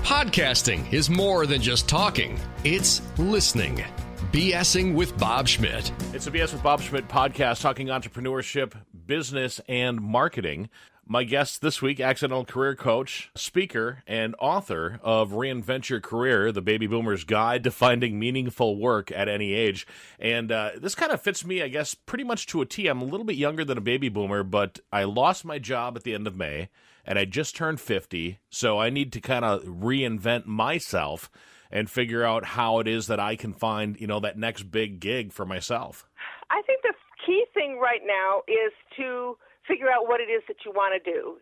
Podcasting is more than just talking. It's listening. BSing with Bob Schmidt. It's a BS with Bob Schmidt podcast talking entrepreneurship, business, and marketing. My guest this week, accidental career coach, speaker, and author of Reinvent Your Career, the Baby Boomer's Guide to Finding Meaningful Work at Any Age. And this kind of fits me, I guess, pretty much to a T. I'm a little bit younger than a baby boomer, but I lost my job at the end of May, and I just turned 50, so I need to kind of reinvent myself and figure out how it is that I can find, that next big gig for myself. I think the key thing right now is to figure out what it is that you want to do.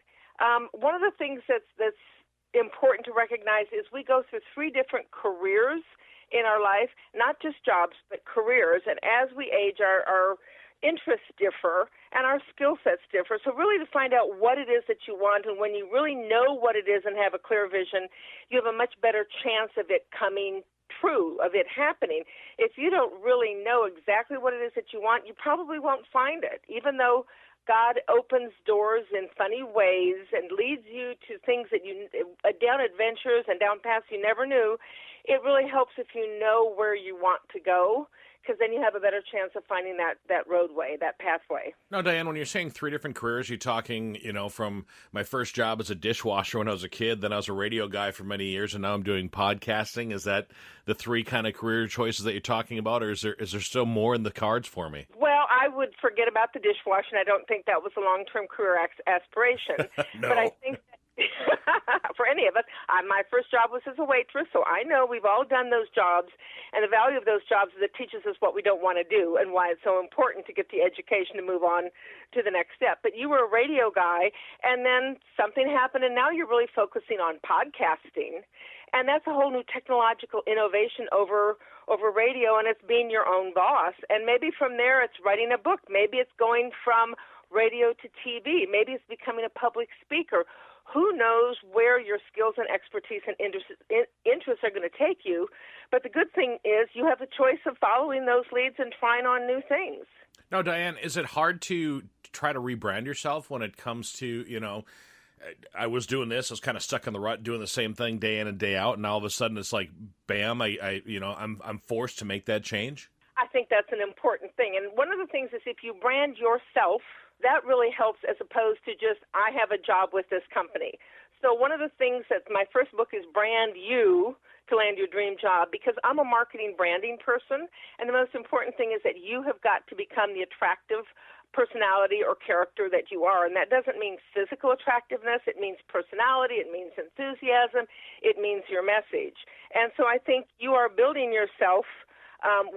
One of the things that's important to recognize is we go through 3 different careers in our life, not just jobs, but careers. And as we age, our interests differ and our skill sets differ. So really to find out what it is that you want, and when you really know what it is and have a clear vision, you have a much better chance of it coming true, of it happening. If you don't really know exactly what it is that you want, you probably won't find it, even though God opens doors in funny ways and leads you to things that down adventures and down paths you never knew. It really helps if you know where you want to go, because then you have a better chance of finding that roadway, that pathway. Now, Diane, when you're saying 3 different careers, you're talking, from my first job as a dishwasher when I was a kid, then I was a radio guy for many years, and now I'm doing podcasting. Is that the 3 kind of career choices that you're talking about, or is there still more in the cards for me? Well, I would forget about the dishwashing. I don't think that was a long-term career aspiration. No. But I think for any of us, my first job was as a waitress, so I know we've all done those jobs, and the value of those jobs is it teaches us what we don't want to do and why it's so important to get the education to move on to the next step. But you were a radio guy, and then something happened, and now you're really focusing on podcasting, and that's a whole new technological innovation over radio, and it's being your own boss. And maybe from there it's writing a book. Maybe it's going from radio to TV. Maybe it's becoming a public speaker. Who knows where your skills and expertise and interests are going to take you. But the good thing is you have the choice of following those leads and trying on new things. Now, Diane, is it hard to try to rebrand yourself when it comes to, I was doing this, I was kind of stuck in the rut doing the same thing day in and day out, and all of a sudden it's like, bam, I'm forced to make that change? I think that's an important thing. And one of the things is if you brand yourself, that really helps as opposed to just, I have a job with this company. So one of the things that my first book is Brand You to Land Your Dream Job, because I'm a marketing branding person, and the most important thing is that you have got to become the attractive personality or character that you are. And that doesn't mean physical attractiveness. It means personality. It means enthusiasm. It means your message. And so I think you are building yourself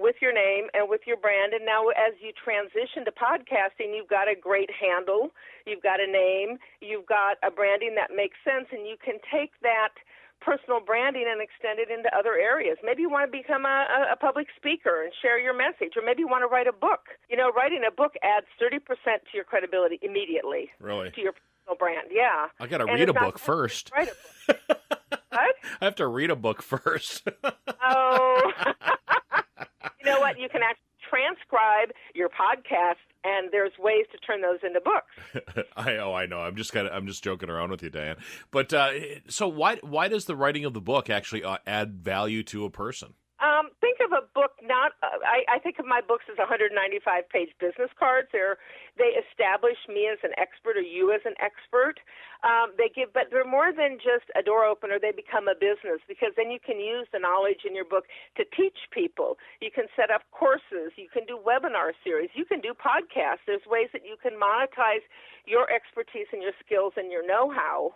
with your name and with your brand. And now as you transition to podcasting, you've got a great handle, you've got a name, you've got a branding that makes sense, and you can take that personal branding and extend it into other areas. Maybe you want to become a public speaker and share your message, or maybe you want to write a book. Writing a book adds 30% to your credibility immediately. Really? To your personal brand, yeah. I got to read a book first. Write a book. What? I have to read a book first. Oh. You know what? You can actually transcribe your podcast, and there's ways to turn those into books. I know. I'm just joking around with you, Diane. But so why does the writing of the book actually add value to a person? Think of a book I think of my books as 195-page business cards. They establish me as an expert or you as an expert. But they're more than just a door opener. They become a business, because then you can use the knowledge in your book to teach people. You can set up courses. You can do webinar series. You can do podcasts. There's ways that you can monetize your expertise and your skills and your know-how.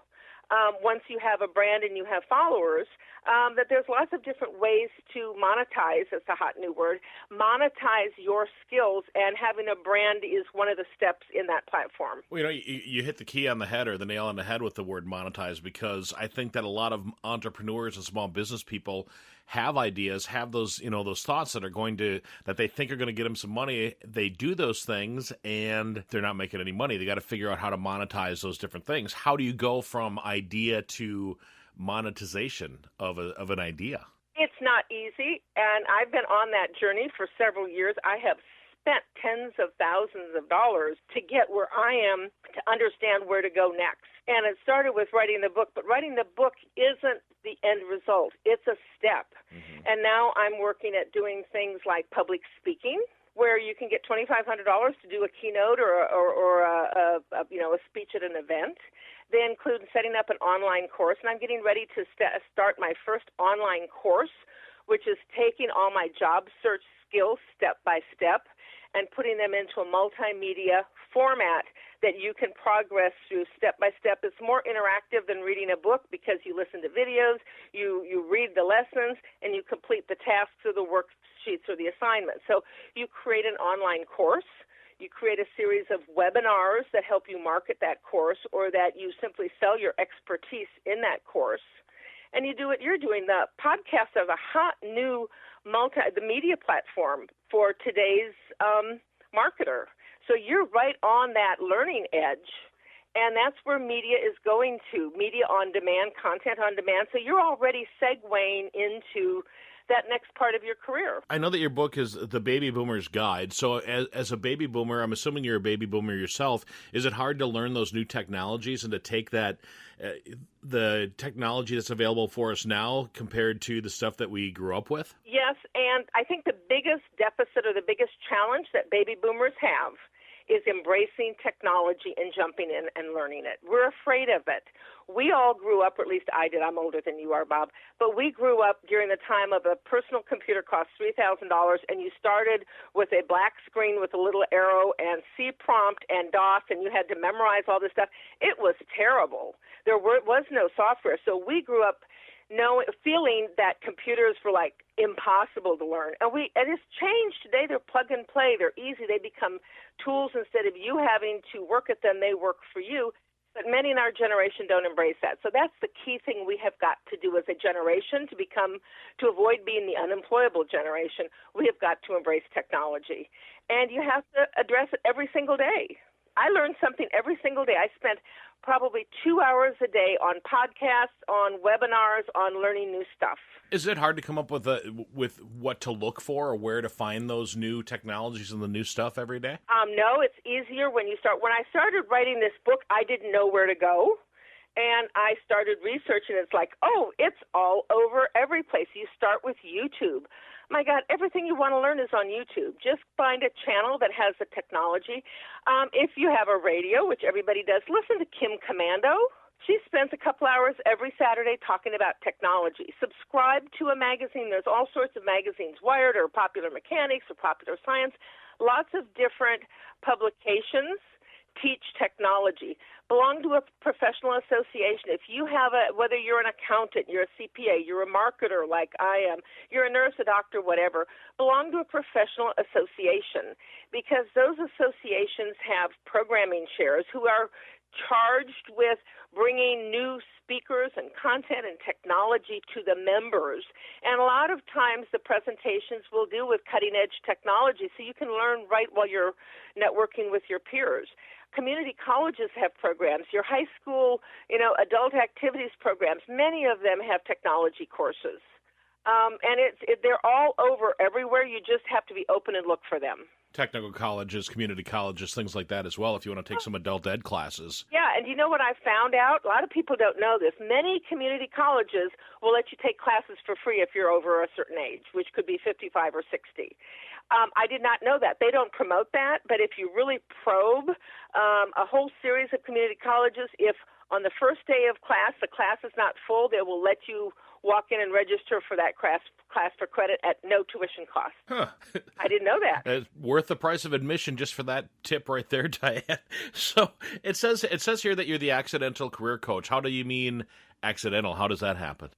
Once you have a brand and you have followers, that there's lots of different ways to monetize, it's a hot new word, monetize your skills, and having a brand is one of the steps in that platform. Well, you hit the key on the head, or the nail on the head with the word monetize, because I think that a lot of entrepreneurs and small business people have ideas, have those, those thoughts that they think are going to get them some money. They do those things and they're not making any money. They got to figure out how to monetize those different things. How do you go from idea to monetization of an idea? It's not easy, and I've been on that journey for several years. I have spent tens of thousands of dollars to get where I am, to understand where to go next. And it started with writing the book, but writing the book isn't the end result. It's a step. Mm-hmm. And now I'm working at doing things like public speaking, where you can get $2,500 to do a keynote or a speech at an event. They include setting up an online course, and I'm getting ready to start my first online course, which is taking all my job search skills step by step and putting them into a multimedia format that you can progress through step by step. It's more interactive than reading a book because you listen to videos, you read the lessons, and you complete the tasks or the worksheets or the assignments. So you create an online course. You create a series of webinars that help you market that course, or that you simply sell your expertise in that course. And you do what you're doing. The podcasts are the hot new the media platform for today's marketer. So you're right on that learning edge, and that's where media is going to, media on demand, content on demand. So you're already segueing into that next part of your career. I know that your book is The Baby Boomer's Guide. So as a baby boomer, I'm assuming you're a baby boomer yourself. Is it hard to learn those new technologies and to take that, the technology that's available for us now compared to the stuff that we grew up with? Yes, and I think the biggest deficit or the biggest challenge that baby boomers have is embracing technology and jumping in and learning it. We're afraid of it. We all grew up, or at least I did. I'm older than you are, Bob. But we grew up during the time of a personal computer cost $3,000, and you started with a black screen with a little arrow and C prompt and DOS, and you had to memorize all this stuff. It was terrible. There was no software. So we grew up feeling that computers were like impossible to learn. And it's changed today. They're plug and play. They're easy. They become tools instead of you having to work at them. They work for you. But many in our generation don't embrace that. So that's the key thing we have got to do as a generation to avoid being the unemployable generation. We have got to embrace technology. And you have to address it every single day. I learn something every single day. I spent probably 2 hours a day on podcasts, on webinars, on learning new stuff. Is it hard to come up with what to look for or where to find those new technologies and the new stuff every day? No, it's easier when you start. When I started writing this book, I didn't know where to go. And I started researching. It's like, oh, it's all over every place. You start with YouTube. My God, everything you want to learn is on YouTube. Just find a channel that has the technology. If you have a radio, which everybody does, listen to Kim Commando. She spends a couple hours every Saturday talking about technology. Subscribe to a magazine. There's all sorts of magazines, Wired or Popular Mechanics or Popular Science. Lots of different publications teach technology. Belong to a professional association. If you have whether you're an accountant, you're a CPA, you're a marketer like I am, you're a nurse, a doctor, whatever, belong to a professional association, because those associations have programming chairs who are charged with bringing new speakers and content and technology to the members. And a lot of times the presentations will deal with cutting-edge technology, so you can learn right while you're networking with your peers. Community colleges have programs. Your high school, adult activities programs, many of them have technology courses. And they're all over everywhere. You just have to be open and look for them. Technical colleges, community colleges, things like that as well, if you want to take some adult ed classes. Yeah, and you know what I found out? A lot of people don't know this. Many community colleges will let you take classes for free if you're over a certain age, which could be 55 or 60. I did not know that. They don't promote that, but if you really probe a whole series of community colleges, if on the first day of class the class is not full, they will let you walk in and register for that class for credit at no tuition cost. Huh. I didn't know that. It's worth the price of admission just for that tip right there, Diane. So it says here that you're the accidental career coach. How do you mean accidental? How does that happen?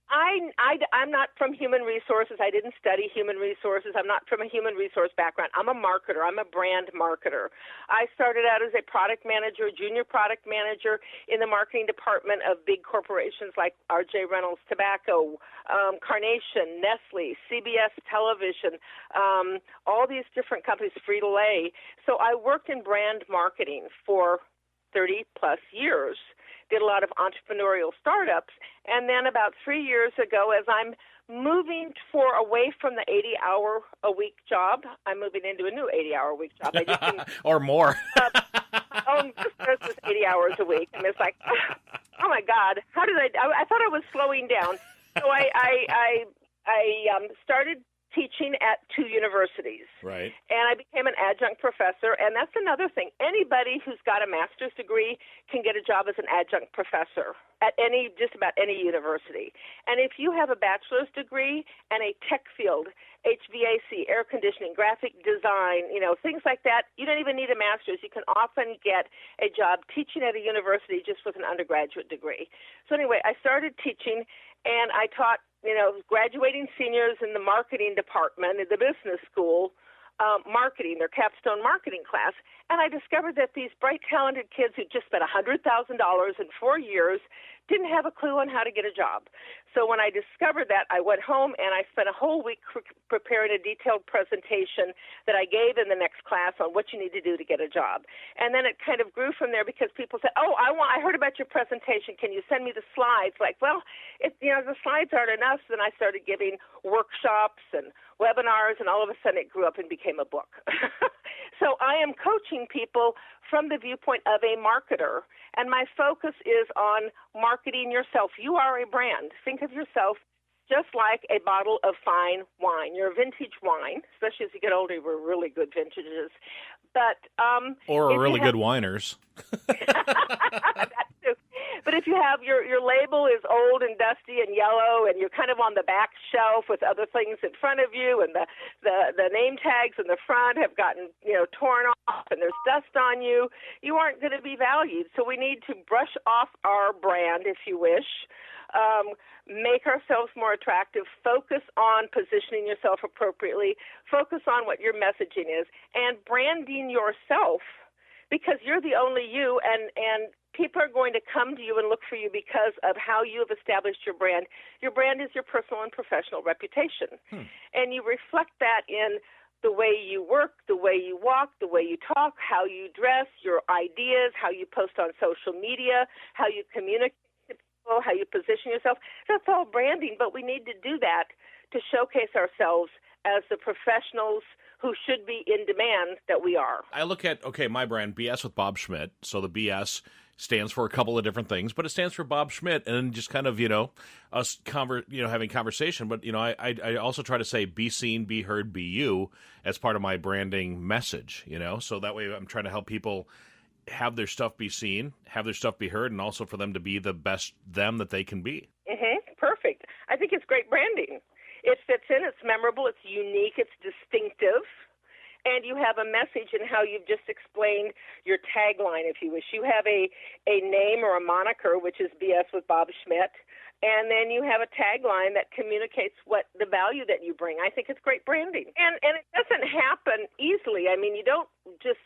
I'm not from human resources. I didn't study human resources. I'm not from a human resource background. I'm a marketer. I'm a brand marketer. I started out as a product manager, junior product manager in the marketing department of big corporations like R.J. Reynolds Tobacco, Carnation, Nestle, CBS Television, all these different companies, Frito-Lay. So I worked in brand marketing for 30-plus years. Did a lot of entrepreneurial startups, and then about 3 years ago, as I'm moving away from the 80-hour-a-week job, I'm moving into a new 80-hour-a-week job. I just didn't, or more. This was 80 hours a week, and it's like, oh my God, how did I thought I was slowing down. So I started teaching at 2 universities. Right. And I became an adjunct professor, and that's another thing. Anybody who's got a master's degree can get a job as an adjunct professor at just about any university. And if you have a bachelor's degree and a tech field, HVAC, air conditioning, graphic design, things like that, you don't even need a master's. You can often get a job teaching at a university just with an undergraduate degree. So anyway, I started teaching, and I taught graduating seniors in the marketing department at the business school, marketing, their capstone marketing class. And I discovered that these bright, talented kids who just spent $100,000 in 4 years didn't have a clue on how to get a job. So when I discovered that, I went home and I spent a whole week preparing a detailed presentation that I gave in the next class on what you need to do to get a job. And then it kind of grew from there because people said, I heard about your presentation. Can you send me the slides? Like, well, the slides aren't enough. So then I started giving workshops and webinars, and all of a sudden it grew up and became a book. So I am coaching people from the viewpoint of a marketer, and my focus is on marketing yourself. You are a brand. Think of yourself just like a bottle of fine wine. You're a vintage wine, especially as you get older, we're really good vintages. But or really good winers. That too. But if you have your label is old and dusty and yellow, and you're kind of on the back shelf with other things in front of you, and the name tags in the front have gotten torn off, and there's dust on you, you aren't going to be valued. So we need to brush off our brand, if you wish. Make ourselves more attractive, focus on positioning yourself appropriately, focus on what your messaging is, and branding yourself, because you're the only you, and people are going to come to you and look for you because of how you have established your brand. Your brand is your personal and professional reputation, and you reflect that in the way you work, the way you walk, the way you talk, how you dress, your ideas, how you post on social media, how you communicate, how you position yourself. That's all branding, but we need to do that to showcase ourselves as the professionals who should be in demand that we are. I look at, my brand, BS with Bob Schmidt. So the BS stands for a couple of different things, but it stands for Bob Schmidt, and just kind of, us having conversation. But, I also try to say be seen, be heard, be you as part of my branding message, so that way I'm trying to help people have their stuff be seen, have their stuff be heard, and also for them to be the best them that they can be. Perfect. I think it's great branding. It fits in, it's memorable, it's unique, it's distinctive, and you have a message in how you've just explained your tagline, if you wish. You have a name or a moniker, which is BS with Bob Schmidt, and then you have a tagline that communicates what the value that you bring. I think it's great branding. And it doesn't happen easily. I mean, you don't just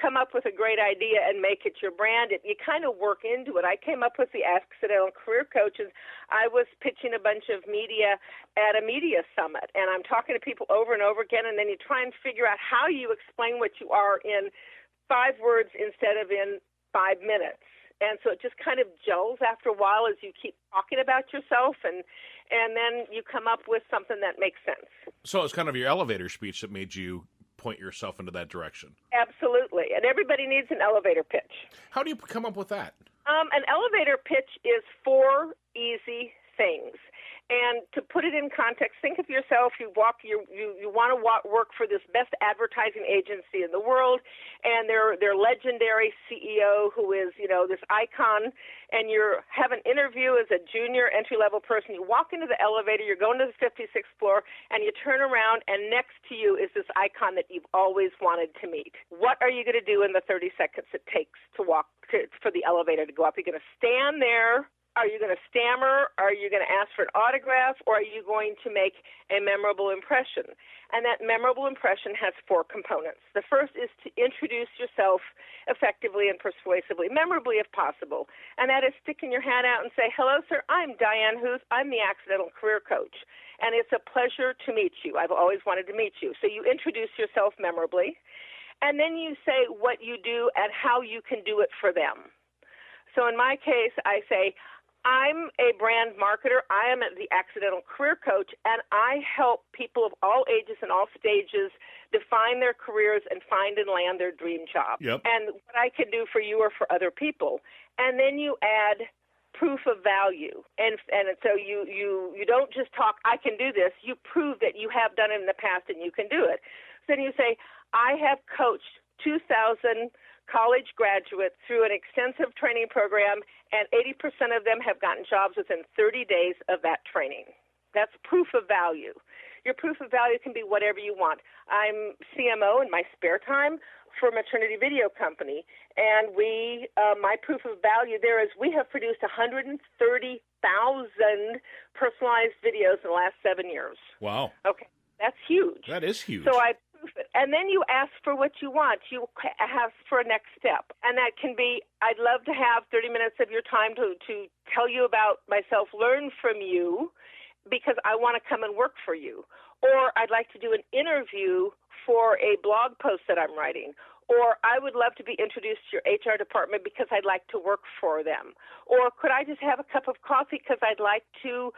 come up with a great idea and make it your brand. You kind of work into it. I came up with the Accidental Career Coaches. I was pitching a bunch of media at a media summit, and I'm talking to people over and over again, and then you try and figure out how you explain what you are in 5 words instead of in 5 minutes. And so it just kind of gels after a while as you keep talking about yourself, and then you come up with something that makes sense. So it's kind of your elevator speech that made you point yourself into that direction. Absolutely. And everybody needs an elevator pitch. How do you come up with that? An elevator pitch is 4 easy things. And to put it in context, think of yourself, you want to work for this best advertising agency in the world, and their legendary CEO who is, this icon, and you have an interview as a junior entry-level person. You walk into the elevator, you're going to the 56th floor, and you turn around, and next to you is this icon that you've always wanted to meet. What are you going to do in the 30 seconds it takes to walk for the elevator to go up? You're going to stand there. Are you going to stammer? Are you going to ask for an autograph? Or are you going to make a memorable impression? And that memorable impression has 4 components. The first is to introduce yourself effectively and persuasively, memorably if possible. And that is sticking your hand out and say, "Hello, sir, I'm Diane Huth. I'm the Accidental Career Coach. And it's a pleasure to meet you. I've always wanted to meet you." So you introduce yourself memorably. And then you say what you do and how you can do it for them. So in my case, I say, I'm a brand marketer. I am the Accidental Career Coach, and I help people of all ages and all stages define their careers and find and land their dream job. Yep. And what I can do for you or for other people. And then you add proof of value. And so you don't just talk, I can do this. You prove that you have done it in the past and you can do it. So then you say, I have coached 2,000 college graduates through an extensive training program, and 80% of them have gotten jobs within 30 days of that training. That's proof of value. Your proof of value can be whatever you want. I'm CMO in my spare time for a maternity video company, and my proof of value there is we have produced 130,000 personalized videos in the last 7 years. Wow. Okay, that's huge. That is huge. So I proof it. And then you ask for what you want. You ask for a next step. And that can be, I'd love to have 30 minutes of your time to tell you about myself, learn from you, because I want to come and work for you. Or I'd like to do an interview for a blog post that I'm writing. Or I would love to be introduced to your HR department because I'd like to work for them. Or could I just have a cup of coffee because I'd like to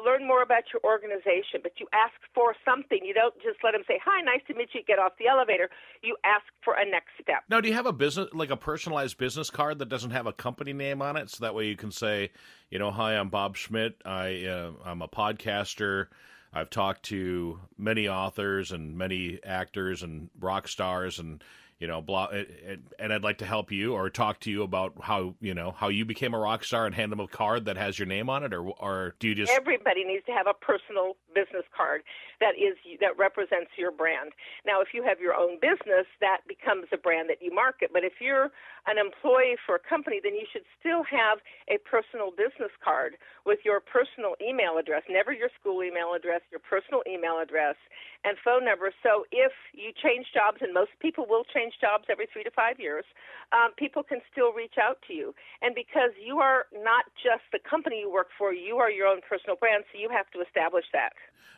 learn more about your organization? But you ask for something. You don't just let them say, hi, nice to meet you, get off the elevator. You ask for a next step. Now, do you have a business, like a personalized business card that doesn't have a company name on it? So that way you can say, hi, I'm Bob Schmidt. I'm a podcaster. I've talked to many authors and many actors and rock stars and, and I'd like to help you or talk to you about how you became a rock star and hand them a card that has your name on it, or do you just... Everybody needs to have a personal business card that represents your brand. Now, if you have your own business, that becomes a brand that you market. But if you're an employee for a company, then you should still have a personal business card with your personal email address, never your school email address, your personal email address and phone number. So if you change jobs, and most people will change jobs every 3 to 5 years, people can still reach out to you. And because you are not just the company you work for, you are your own personal brand, so you have to establish that.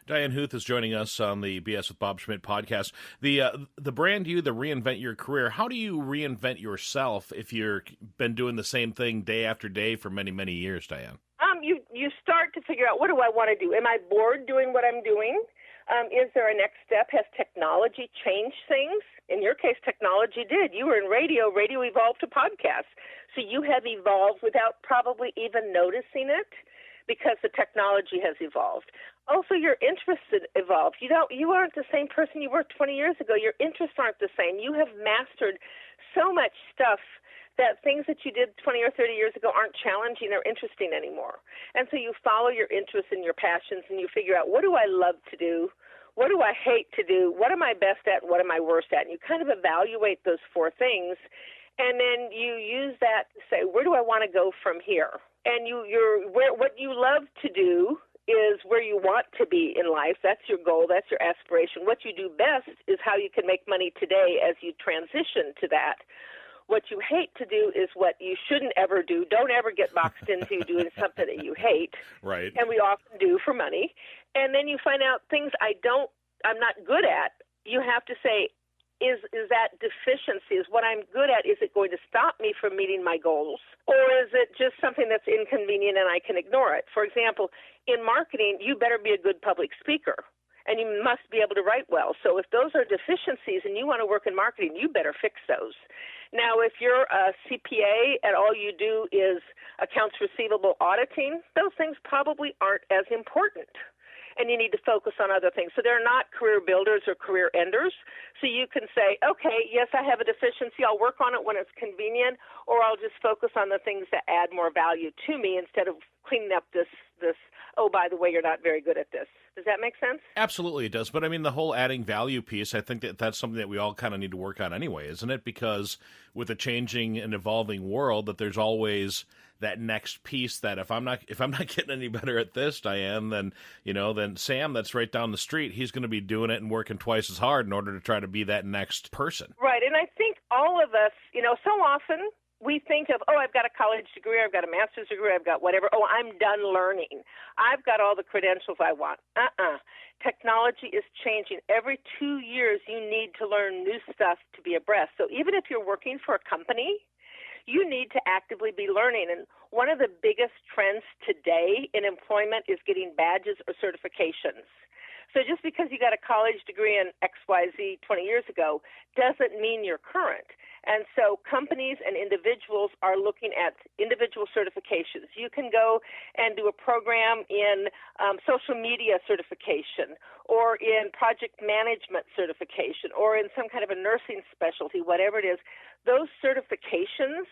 Diane Huth is joining us on the BS with Bob Schmidt podcast. The brand you, the Reinvent Your Career, how do you reinvent yourself if you've been doing the same thing day after day for many, many years, Diane? You start to figure out, what do I want to do? Am I bored doing what I'm doing? Is there a next step? Has technology changed things? In your case, technology did. You were in radio. Radio evolved to podcasts. So you have evolved without probably even noticing it because the technology has evolved. Also, your interests evolved. You aren't the same person you were 20 years ago. Your interests aren't the same. You have mastered so much stuff that things that you did 20 or 30 years ago aren't challenging or interesting anymore. And so you follow your interests and your passions, and you figure out, what do I love to do? What do I hate to do? What am I best at? And what am I worst at? And you kind of evaluate those 4 things, and then you use that to say, where do I want to go from here? And what you love to do is where you want to be in life. That's your goal. That's your aspiration. What you do best is how you can make money today as you transition to that. What you hate to do is what you shouldn't ever do. Don't ever get boxed into doing something that you hate. Right. And we often do for money. And then you find out things I'm not good at. You have to say, is that deficiency? Is what I'm good at, is it going to stop me from meeting my goals? Or is it just something that's inconvenient and I can ignore it? For example, in marketing, you better be a good public speaker. And you must be able to write well. So if those are deficiencies and you want to work in marketing, you better fix those. Now, if you're a CPA and all you do is accounts receivable auditing, those things probably aren't as important. And you need to focus on other things. So they're not career builders or career enders. So you can say, okay, yes, I have a deficiency. I'll work on it when it's convenient, or I'll just focus on the things that add more value to me instead of cleaning up this, oh, by the way, you're not very good at this. Does that make sense? Absolutely it does. But I mean, the whole adding value piece, I think that's something that we all kind of need to work on anyway, isn't it? Because with a changing and evolving world, that there's always that next piece that if I'm not getting any better at this, Diane, then Sam that's right down the street, he's going to be doing it and working twice as hard in order to try to be that next person. Right. And I think all of us, so often we think of, I've got a college degree, I've got a master's degree, I've got whatever. I'm done learning. I've got all the credentials I want. Technology is changing. Every 2 years, you need to learn new stuff to be abreast. So even if you're working for a company, you need to actively be learning. And one of the biggest trends today in employment is getting badges or certifications. So just because you got a college degree in XYZ 20 years ago doesn't mean you're current. And so companies and individuals are looking at individual certifications. You can go and do a program in social media certification or in project management certification or in some kind of a nursing specialty, whatever it is. Those certifications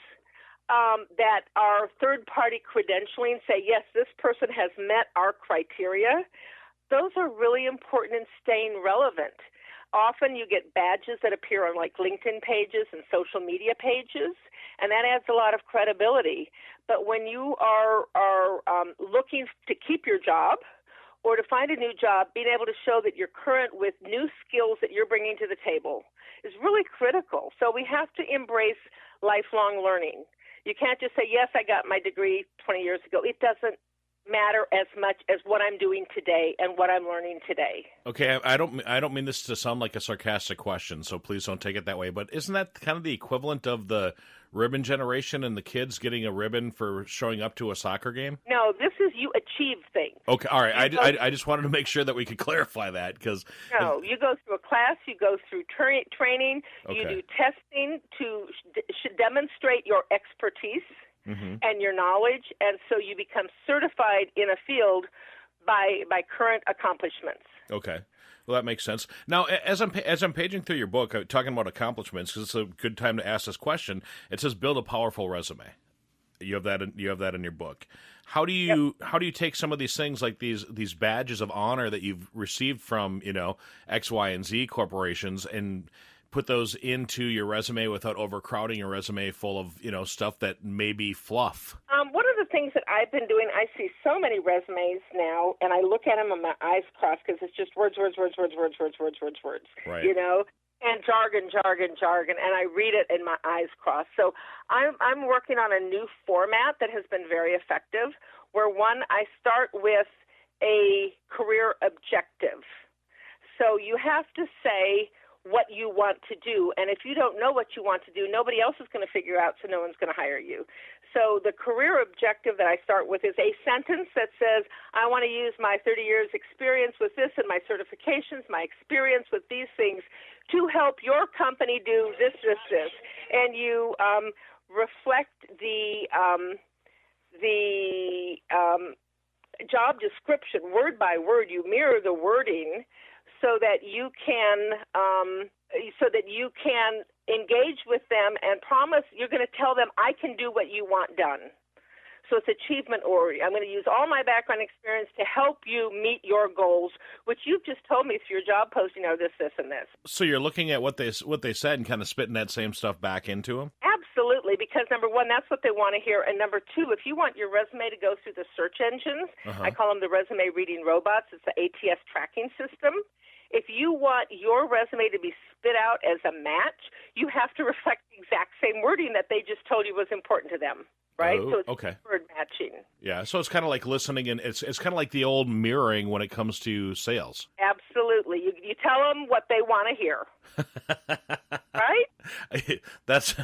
that are third-party credentialing say, yes, this person has met our criteria, those are really important in staying relevant. Often you get badges that appear on like LinkedIn pages and social media pages, and that adds a lot of credibility. But when you are looking to keep your job or to find a new job, being able to show that you're current with new skills that you're bringing to the table is really critical. So we have to embrace lifelong learning. You can't just say, yes, I got my degree 20 years ago. It doesn't matter as much as what I'm doing today and what I'm learning today. Okay, I don't mean this to sound like a sarcastic question, so please don't take it that way, but isn't that kind of the equivalent of the ribbon generation and the kids getting a ribbon for showing up to a soccer game? No, this is you achieve things. Okay, all right. I just wanted to make sure that we could clarify that because no, you go through a class, you go through training, okay. You do testing to demonstrate your expertise. Mm-hmm. And your knowledge, and so you become certified in a field by current accomplishments. Okay, well that makes sense. Now, as I'm paging through your book, talking about accomplishments, because it's a good time to ask this question. It says build a powerful resume. You have that in your book. How do you take some of these things like these badges of honor that you've received from X, Y, and Z corporations and put those into your resume without overcrowding your resume full of, stuff that may be fluff? One of the things that I've been doing, I see so many resumes now, and I look at them and my eyes cross because it's just words. Right. And jargon, and I read it and my eyes cross. So I'm working on a new format that has been very effective, where I start with a career objective. So you have to say what you want to do. And if you don't know what you want to do, nobody else is going to figure out, so no one's going to hire you. So the career objective that I start with is a sentence that says, I want to use my 30 years experience with this and my certifications, my experience with these things to help your company do this. And you reflect the job description word by word. You mirror the wording so that you can engage with them and promise you're going to tell them, I can do what you want done. So it's achievement oriented. I'm going to use all my background experience to help you meet your goals, which you've just told me through your job posting are this, and this. So you're looking at what they said and kind of spitting that same stuff back into them? Absolutely, because number one, that's what they want to hear. And number two, if you want your resume to go through the search engines, I call them the resume reading robots. It's the ATS tracking system. If you want your resume to be spit out as a match, you have to reflect the exact same wording that they just told you was important to them. Right? Oh, so it's okay. word matching. Yeah, so it's kind of like listening, and it's kind of like the old mirroring when it comes to sales. Absolutely. You tell them what they want to hear. Right? That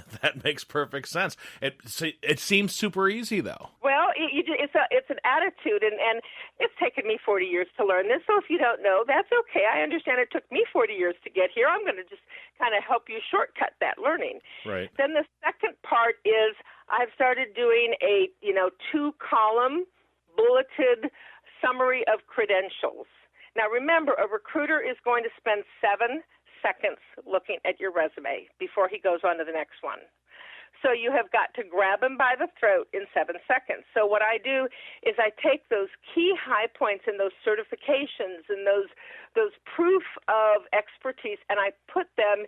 makes perfect sense. It seems super easy, though. Well, it's an attitude, and it's taken me 40 years to learn this, so if you don't know, that's okay. I understand it took me 40 years to get here. I'm going to just kind of help you shortcut that learning. Right. Then the second part is I've started doing a 2-column bulleted summary of credentials. Now, remember, a recruiter is going to spend 7 seconds looking at your resume before he goes on to the next one. So you have got to grab him by the throat in 7 seconds. So what I do is I take those key high points and those certifications and those proof of expertise, and I put them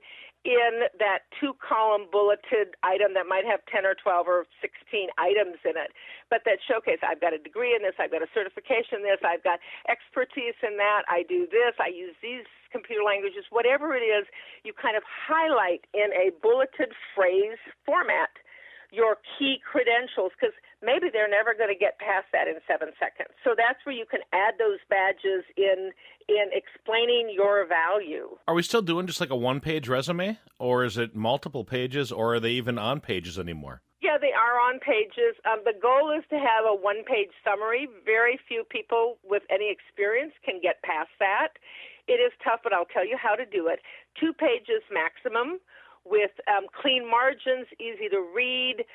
in that 2-column bulleted item that might have 10 or 12 or 16 items in it, but that showcase I've got a degree in this, I've got a certification in this, I've got expertise in that, I do this, I use these computer languages, whatever it is, you kind of highlight in a bulleted phrase format your key credentials, because maybe they're never going to get past that in 7 seconds. So that's where you can add those badges in explaining your value. Are we still doing just like a one-page resume, or is it multiple pages, or are they even on pages anymore? Yeah, they are on pages. The goal is to have a one-page summary. Very few people with any experience can get past that. It is tough, but I'll tell you how to do it. 2 pages maximum, with clean margins, easy to read,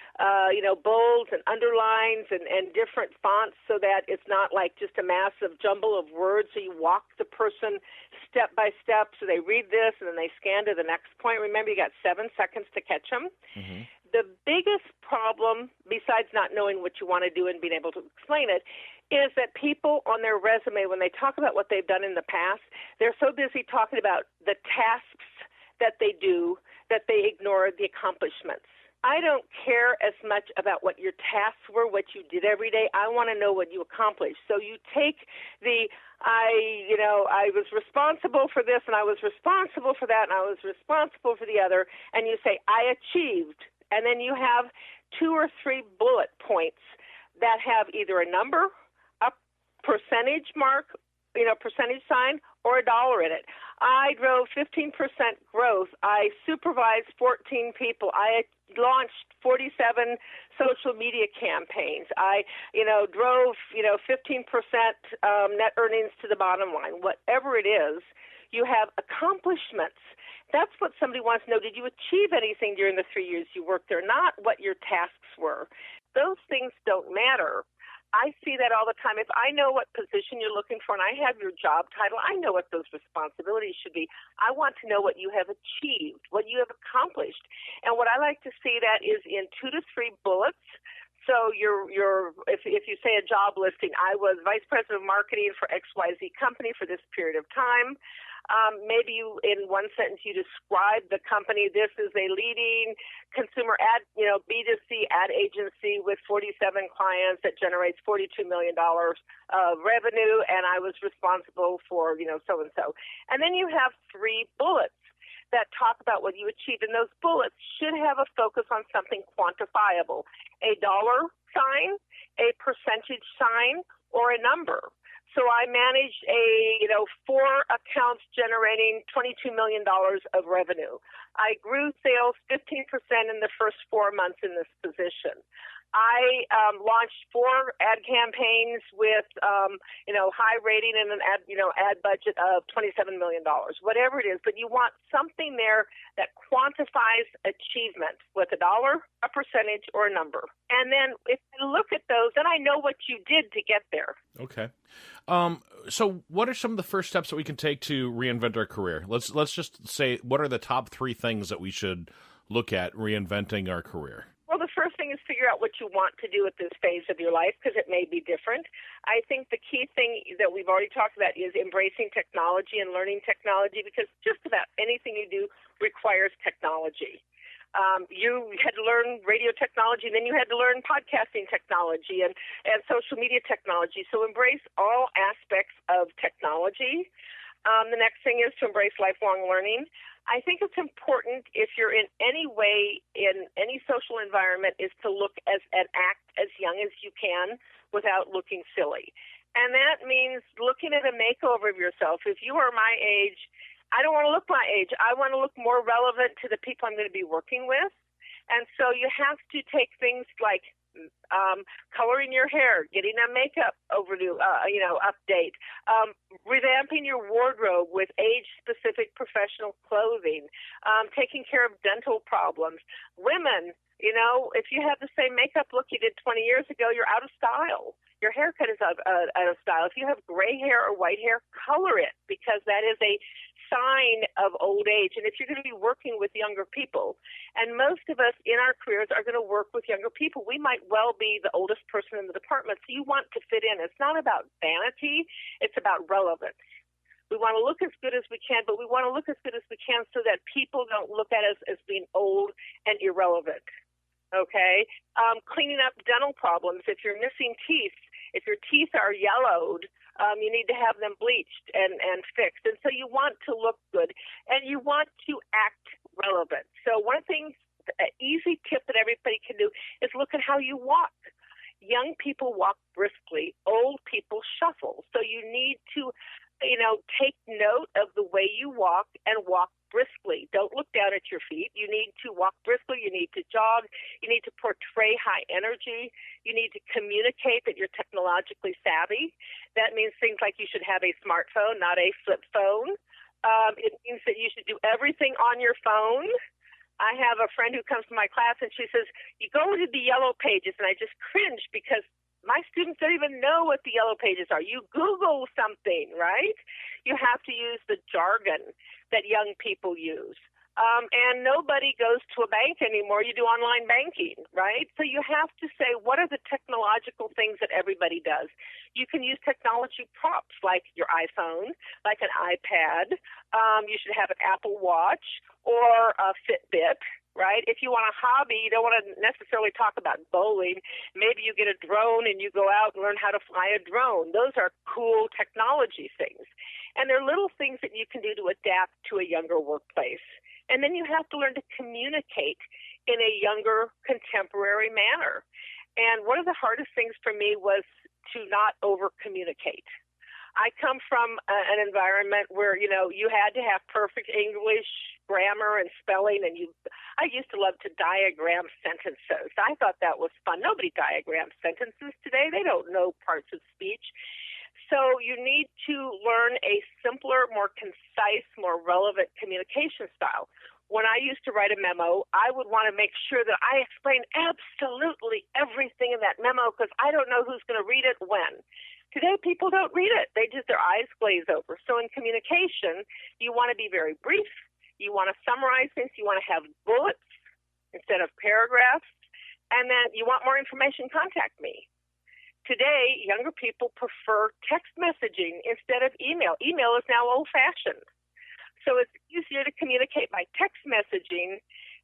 bolds and underlines and different fonts so that it's not like just a massive jumble of words. So you walk the person step by step so they read this and then they scan to the next point. Remember, you got 7 seconds to catch them. Mm-hmm. The biggest problem, besides not knowing what you want to do and being able to explain it, is that people on their resume, when they talk about what they've done in the past, they're so busy talking about the tasks that they do that they ignore the accomplishments. I don't care as much about what your tasks were, what you did every day. I want to know what you accomplished. So you take I was responsible for this, and I was responsible for that, and I was responsible for the other, and you say, I achieved. And then you have 2 or 3 bullet points that have either a number, a percentage mark, percentage sign, or a dollar in it. I drove 15% growth. I supervised 14 people. I launched 47 social media campaigns. I, drove, 15% net earnings to the bottom line. Whatever it is, you have accomplishments. That's what somebody wants to know. Did you achieve anything during the 3 years you worked there? Not what your tasks were. Those things don't matter. I see that all the time. If I know what position you're looking for and I have your job title, I know what those responsibilities should be. I want to know what you have achieved, what you have accomplished. And what I like to see that is in 2 to 3 bullets. So if you say a job listing, I was vice president of marketing for XYZ company for this period of time. Maybe you, in one sentence, you describe the company. This is a leading consumer ad, B2C ad agency with 47 clients that generates $42 million of revenue, and I was responsible for, so-and-so. And then you have 3 bullets that talk about what you achieved, and those bullets should have a focus on something quantifiable, a dollar sign, a percentage sign, or a number. So I managed 4 accounts generating $22 million of revenue. I grew sales 15% in the first 4 months in this position. I launched 4 ad campaigns with, high rating and an ad budget of $27 million, whatever it is. But you want something there that quantifies achievement with a dollar, a percentage, or a number. And then if you look at those, then I know what you did to get there. Okay. So what are some of the first steps that we can take to reinvent our career? Let's just say, what are the top 3 things that we should look at reinventing our career? Well, the first thing is figure out what you want to do at this phase of your life, because it may be different. I think the key thing that we've already talked about is embracing technology and learning technology, because just about anything you do requires technology. You had to learn radio technology, and then you had to learn podcasting technology and social media technology. So embrace all aspects of technology. The next thing is to embrace lifelong learning. I think it's important, if you're in any way in any social environment, is to look and act as young as you can without looking silly. And that means looking at a makeover of yourself. If you are my age, I don't want to look my age. I want to look more relevant to the people I'm going to be working with. And so you have to take things like coloring your hair, getting a makeup update, revamping your wardrobe with age-specific professional clothing, taking care of dental problems. Women, if you have the same makeup look you did 20 years ago, you're out of style. Your haircut is out of style. If you have gray hair or white hair, color it, because that is a sign of old age. And if you're going to be working with younger people, and most of us in our careers are going to work with younger people, we might well be the oldest person in the department, so you want to fit in. It's not about vanity, it's about relevance. We want to look as good as we can, but we want to look as good as we can so that people don't look at us as being old and irrelevant. Okay? Cleaning up dental problems. If you're missing teeth, if your teeth are yellowed, you need to have them bleached and fixed. And so you want to look good, and you want to act relevant. So one of the things, an easy tip that everybody can do is look at how you walk. Young people walk briskly. Old people shuffle. So you need to, take note of the way you walk and walk briskly. Don't look down at your feet. You need to walk briskly. You need to jog. You need to portray high energy. You need to communicate that you're technologically savvy. That means things like you should have a smartphone, not a flip phone. It means that you should do everything on your phone. I have a friend who comes to my class and she says, you go to the yellow pages, and I just cringe because my students don't even know what the yellow pages are. You Google something, right? You have to use the jargon that young people use. And nobody goes to a bank anymore. You do online banking, right? So you have to say, what are the technological things that everybody does? You can use technology props like your iPhone, like an iPad. You should have an Apple Watch or a Fitbit, right? If you want a hobby, you don't want to necessarily talk about bowling. Maybe you get a drone and you go out and learn how to fly a drone. Those are cool technology things. And they're little things that you can do to adapt to a younger workplace. And then you have to learn to communicate in a younger, contemporary manner. And one of the hardest things for me was to not over-communicate. I come from an environment where, you had to have perfect English, grammar, and spelling, and I used to love to diagram sentences. I thought that was fun. Nobody diagrams sentences today. They don't know parts of speech. So you need to learn a simpler, more concise, more relevant communication style. When I used to write a memo, I would want to make sure that I explain absolutely everything in that memo because I don't know who's going to read it when. Today, people don't read it. Their eyes glaze over. So in communication, you want to be very brief. You want to summarize things. You want to have bullets instead of paragraphs. And then you want more information, contact me. Today, younger people prefer text messaging instead of email. Email is now old-fashioned. So it's easier to communicate by text messaging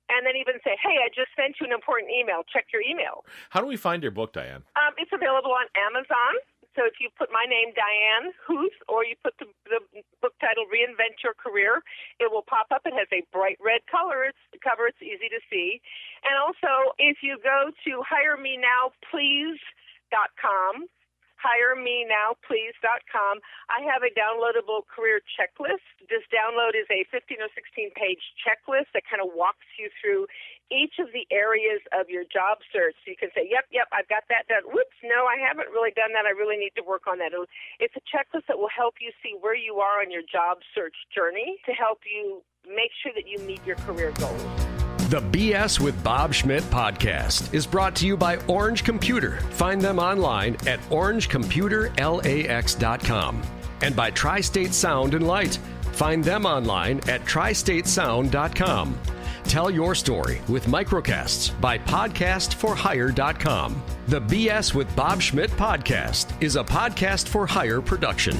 and then even say, hey, I just sent you an important email. Check your email. How do we find your book, Diane? It's available on Amazon. So if you put my name, Diane Huth, or you put the book title, Reinvent Your Career, it will pop up. It has a bright red cover. It's easy to see. And also, if you go to HireMeNowPlease.com, HireMeNowPlease.com, I have a downloadable career checklist. This download is a 15 or 16-page checklist that kind of walks you through each of the areas of your job search. So you can say, yep, I've got that done. Whoops, no, I haven't really done that. I really need to work on that. It's a checklist that will help you see where you are on your job search journey to help you make sure that you meet your career goals. The BS with Bob Schmidt podcast is brought to you by Orange Computer. Find them online at orangecomputerlax.com. And by Tri-State Sound and Light. Find them online at tristatesound.com. Tell your story with microcasts by podcastforhire.com. The BS with Bob Schmidt podcast is a Podcast for Hire production.